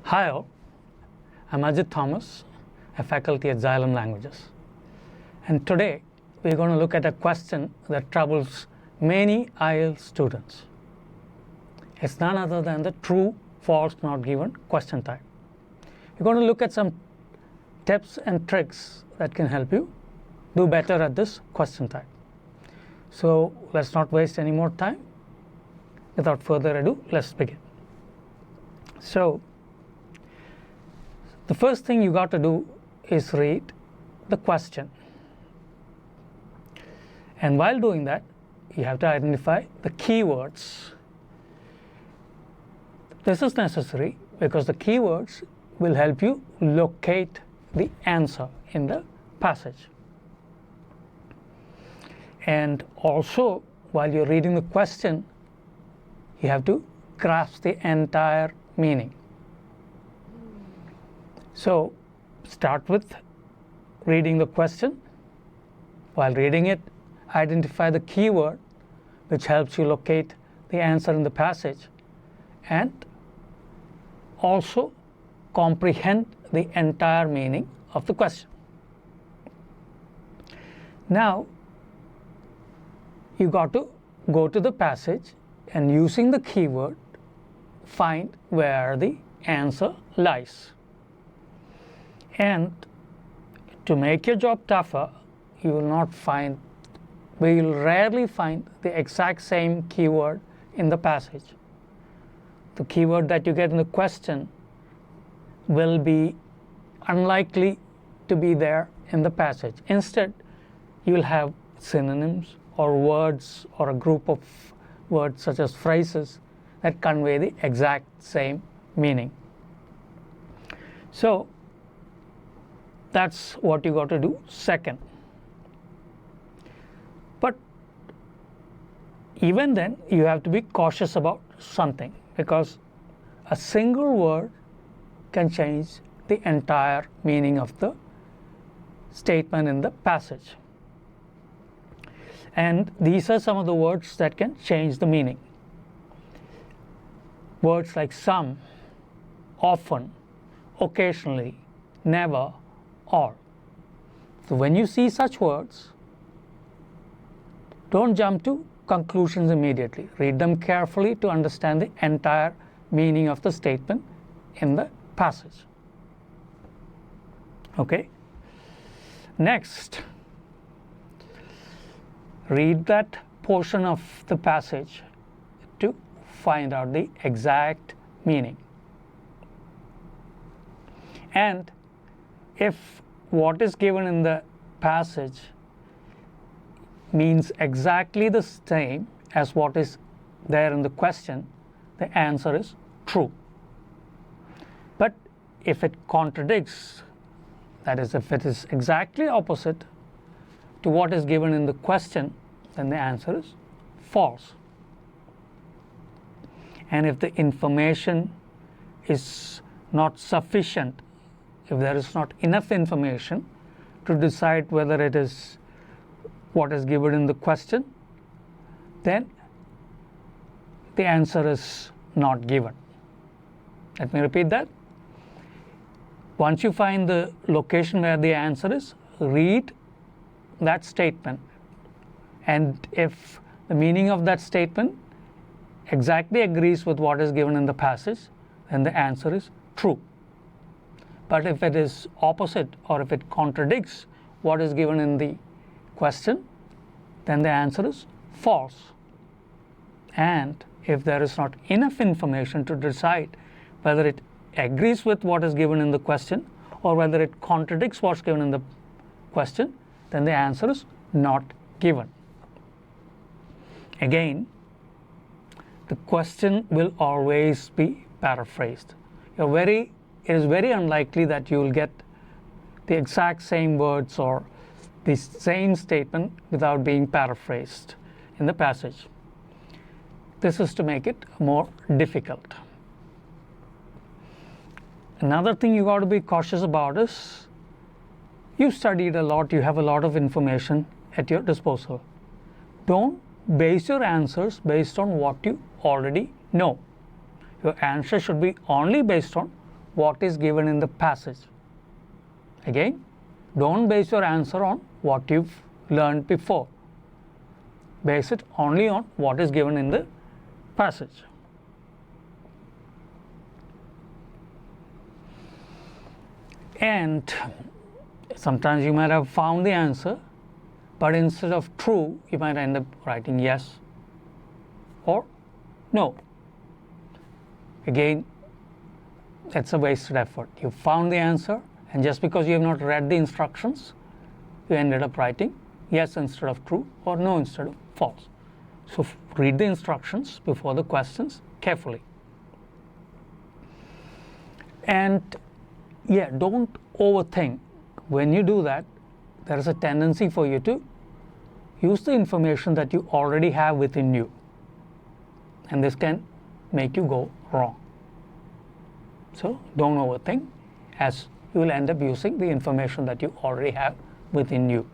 Hi all, I'm Ajit Thomas, a faculty at Xylem Languages. And today we're going to look at a question that troubles many IELTS students. It's none other than the true, false, not given question type. We're going to look at some tips and tricks that can help you do better at this question type. So let's not waste any more time. Without further ado, let's begin. So the first thing you got to do is read the question. And while doing that, you have to identify the keywords. This is necessary because the keywords will help you locate the answer in the passage. And also, while you're reading the question, you have to grasp the entire meaning. So start with reading the question. While reading it, identify the keyword which helps you locate the answer in the passage, and also comprehend the entire meaning of the question. Now you got to go to the passage and, using the keyword, find where the answer lies. And to make your job tougher, you will rarely find the exact same keyword in the passage. The keyword that you get in the question will be unlikely to be there in the passage. Instead, you will have synonyms or words or a group of words such as phrases that convey the exact same meaning. So that's what you got to do second. But even then, you have to be cautious about something, because a single word can change the entire meaning of the statement in the passage. And these are some of the words that can change the meaning. Words like some, often, occasionally, never, all. So when you see such words, don't jump to conclusions immediately. Read them carefully to understand the entire meaning of the statement in the passage. Okay? Next, read that portion of the passage to find out the exact meaning. And if what is given in the passage means exactly the same as what is there in the question, the answer is true. But if it contradicts, that is, if it is exactly opposite to what is given in the question, then the answer is false. And if the information is not sufficient, if there is not enough information to decide whether it is what is given in the question, then the answer is not given. Let me repeat that. Once you find the location where the answer is, read that statement. And if the meaning of that statement exactly agrees with what is given in the passage, then the answer is true. But if it is opposite, or if it contradicts what is given in the question, then the answer is false. And if there is not enough information to decide whether it agrees with what is given in the question or whether it contradicts what's given in the question, then the answer is not given. Again, the question will always be paraphrased. It is very unlikely that you will get the exact same words or the same statement without being paraphrased in the passage. This is to make it more difficult. Another thing you got to be cautious about is, you studied a lot, you have a lot of information at your disposal. Don't base your answers based on what you already know. Your answer should be only based on what is given in the passage. Again, don't base your answer on what you've learned before. Base it only on what is given in the passage. And sometimes you might have found the answer, but instead of true, you might end up writing yes or no. Again, that's a wasted effort. You found the answer, and just because you have not read the instructions, you ended up writing yes instead of true or no instead of false. So read the instructions before the questions carefully. And yeah, don't overthink. When you do that, there is a tendency for you to use the information that you already have within you, and this can make you go wrong. So don't overthink, as you will end up using the information that you already have within you,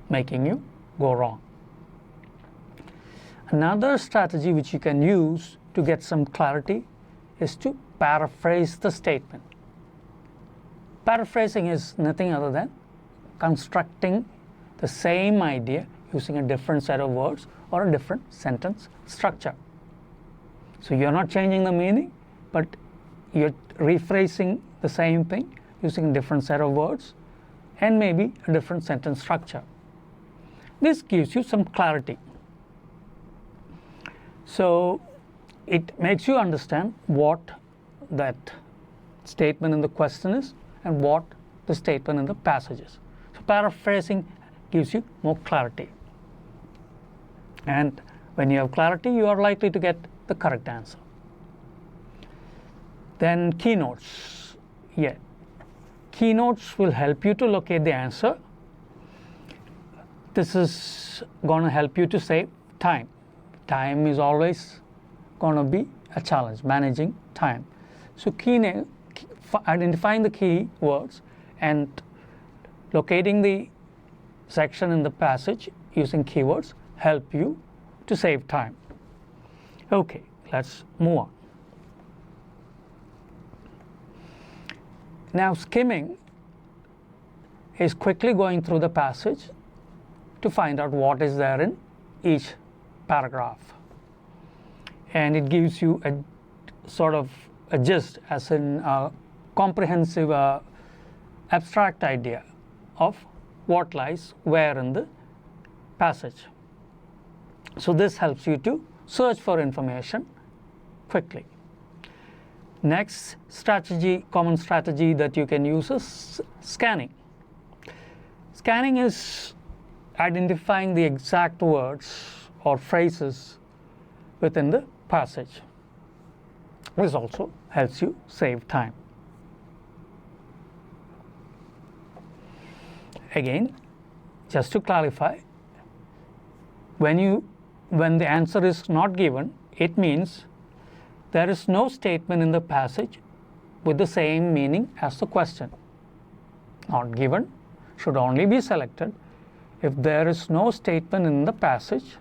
making you go wrong. Another strategy which you can use to get some clarity is to paraphrase the statement. Paraphrasing is nothing other than constructing the same idea using a different set of words or a different sentence structure. So you're not changing the meaning, but you're rephrasing the same thing using a different set of words and maybe a different sentence structure. This gives you some clarity. So it makes you understand what that statement in the question is and what the statement in the passage is. So paraphrasing gives you more clarity. And when you have clarity, you are likely to get the correct answer. Then keynotes. Yeah. Keynotes will help you to locate the answer. This is going to help you to save time. Time is always going to be a challenge, managing time. So identifying the key words and locating the section in the passage using keywords help you to save time. Okay, let's move on. Now skimming is quickly going through the passage to find out what is there in each paragraph, and it gives you a sort of a gist, as in a comprehensive abstract idea of what lies where in the passage. So this helps you to search for information quickly. Next strategy, common strategy that you can use is scanning. Scanning is identifying the exact words or phrases within the passage. This also helps you save time. Again, just to clarify, when the answer is not given, it means there is no statement in the passage with the same meaning as the question. Not given should only be selected if there is no statement in the passage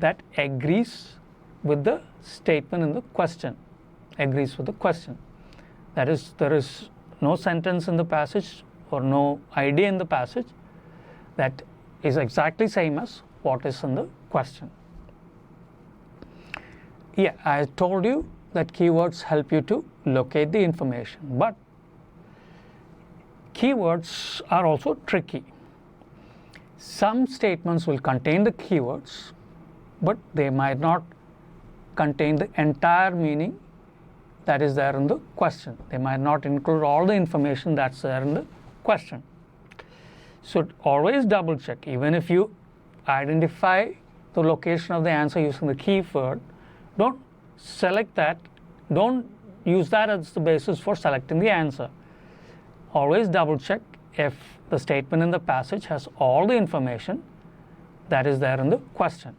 that agrees with the statement in the question, agrees with the question. That is, there is no sentence in the passage or no idea in the passage that is exactly same as what is in the question. Yeah, I told you that keywords help you to locate the information, but keywords are also tricky. Some statements will contain the keywords, but they might not contain the entire meaning that is there in the question. They might not include all the information that's there in the question. So always double check. Even if you identify the location of the answer using the keyword, don't select that, don't use that as the basis for selecting the answer. Always double check if the statement in the passage has all the information that is there in the question.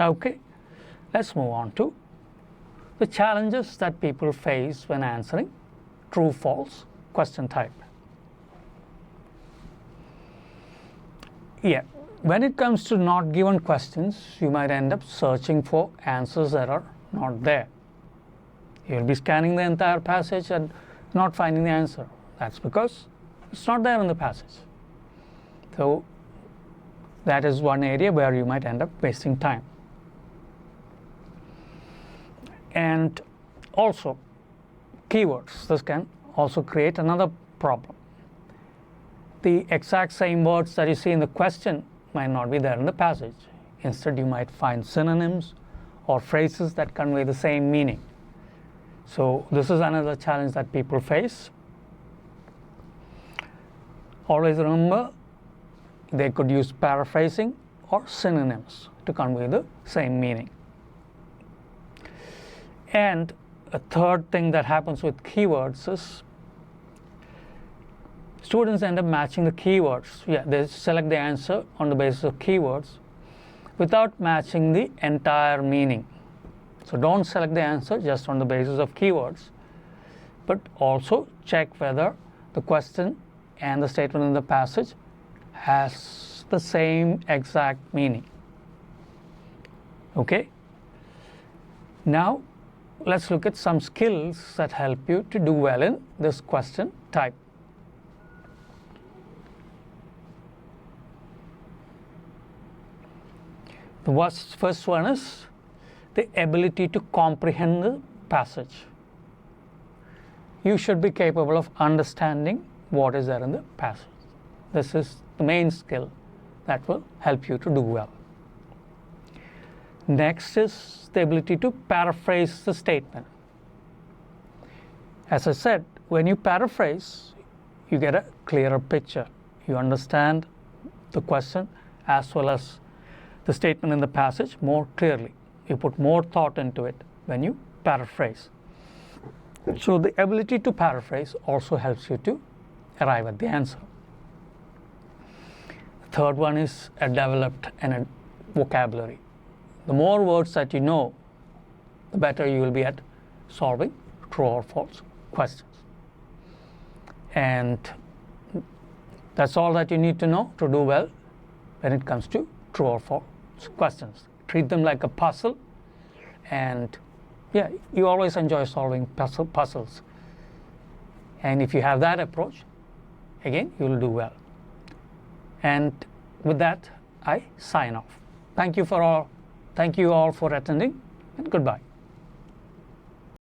Okay, let's move on to the challenges that people face when answering true-false question type. Yeah, when it comes to not given questions, you might end up searching for answers that are not there. You'll be scanning the entire passage and not finding the answer. That's because it's not there in the passage. So that is one area where you might end up wasting time. And also keywords. This can also create another problem. The exact same words that you see in the question might not be there in the passage. Instead, you might find synonyms or phrases that convey the same meaning. So this is another challenge that people face. Always remember, they could use paraphrasing or synonyms to convey the same meaning. And a third thing that happens with keywords is students end up matching the keywords. Yeah, they select the answer on the basis of keywords without matching the entire meaning. So don't select the answer just on the basis of keywords, but also check whether the question and the statement in the passage has the same exact meaning. Okay? Now, let's look at some skills that help you to do well in this question type. The first one is the ability to comprehend the passage. You should be capable of understanding what is there in the passage. This is the main skill that will help you to do well. Next is the ability to paraphrase the statement. As I said, when you paraphrase, you get a clearer picture. You understand the question as well as the statement in the passage more clearly. You put more thought into it when you paraphrase. So the ability to paraphrase also helps you to arrive at the answer. The third one is a developed vocabulary. The more words that you know, the better you will be at solving true or false questions. And that's all that you need to know to do well when it comes to true or false questions. Treat them like a puzzle, and yeah, you always enjoy solving puzzles. And if you have that approach, again, you will do well. And with that, I sign off. Thank you all for attending, and goodbye.